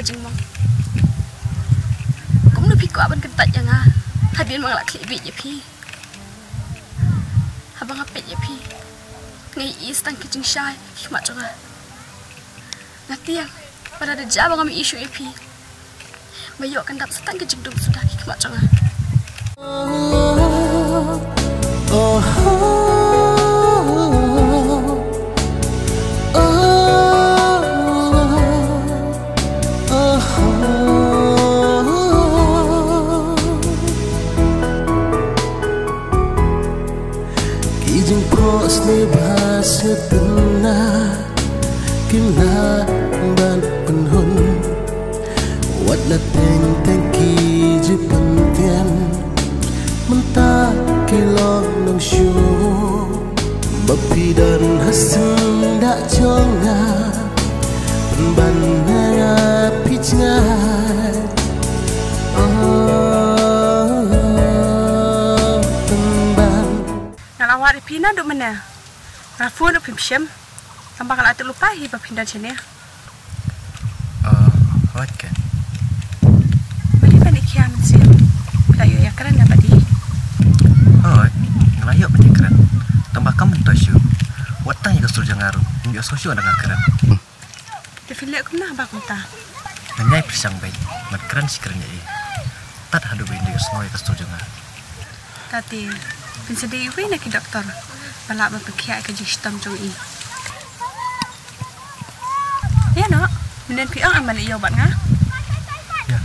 jeng mong. Cũng được phi quả bên cạnh yang à. Hai bên mang lại khỉ bị phi. Habang apit phi. Ngay istang kijing shy hikmat jonga. Natiang pada ada jabang kami isu phi. Mayo akan dapat setang kijing dum sudah hikmat jonga. Bahasa tenang kila ban penhun wat la teng teng ki je pentian mentah kilong nang shu bapi dan hasen dak jonga ban nga pichna Awak dipindah duk mana? Rafu duk pimsem. Sampai kalau tu lupa hi pindah sini. Awak kan? Bagi kan ikhya mesti. Pelayu yang keren dapat di. Ngelayak mesti keren. Tambah kamu tu syu. Watang yang kesur jangaru. Dia sosial dengan keren. Defilek kena apa kunta? Nanyai pisang baik. Mat keren si kerennya i. Tad hadu baik dia semua yang kesur jangar. Tadi. Pensedih ibu nak ke doktor, balap berpikir ke sistem jauh ini. Ya nak, menen piang amal iyo bat ngah. Ya.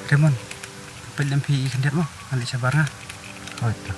Remon, pelem pi ikan dia mo, alik sabar na. Oh itu.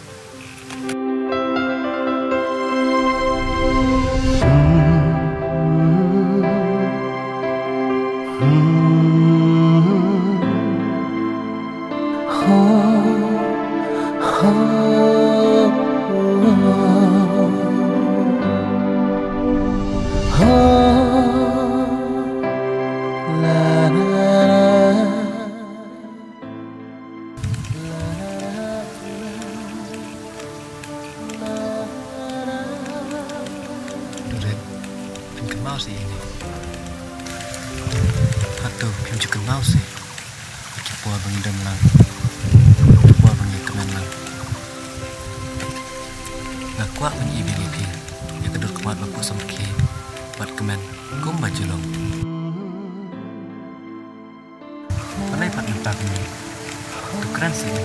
Kenal sih ini. Atau yang juga kenal sih. Bagi buah bang idam lang, buah bang kemen lang. Nggak kuat bang ibi ibi. Ya kedur kemat baku sama ki. Buat kemen, kum baju long. Mana ipat mentah ini? Itu keren sih.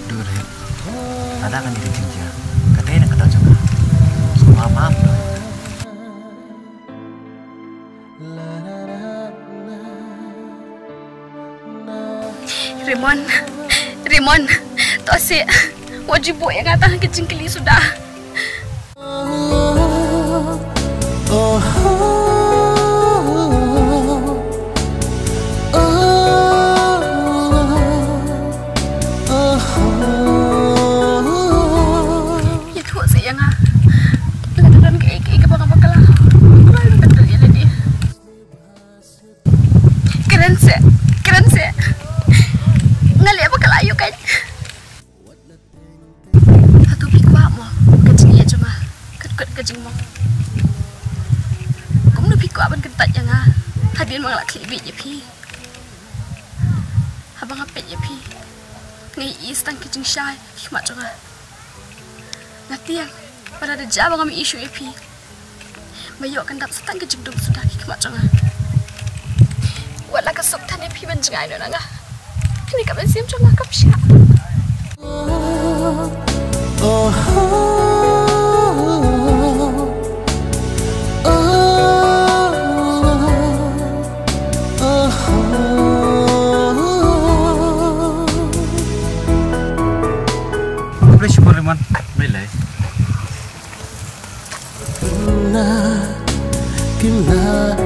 Duret, ada kan diri jinja. Katanya nak kata juga. Semua maaf dong. Rimon, tu asyik wajib buat yang kata kecing keli sudah. Ya tu sayang ah, lagi dan ke bangga bangga lah. Betul ya. jing mong cũng được phi quả bên kentat yang hadir mang lak klibit ya phi habang apet ya phi ngai istang kijing syai hikmat jonga natiang pada ada jabang kami isu ya phi mayok kendap setang kijing dum sudah hikmat jonga wala ka sok tan ya phi ban jengai no nanga kini ka ban sim jonga kap sya Kimla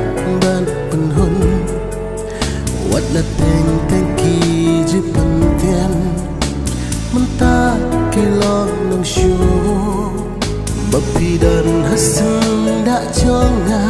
ban penhun wat la teng teng ki ji pentian menta kilong nang shu bapi dan hasem dak jonga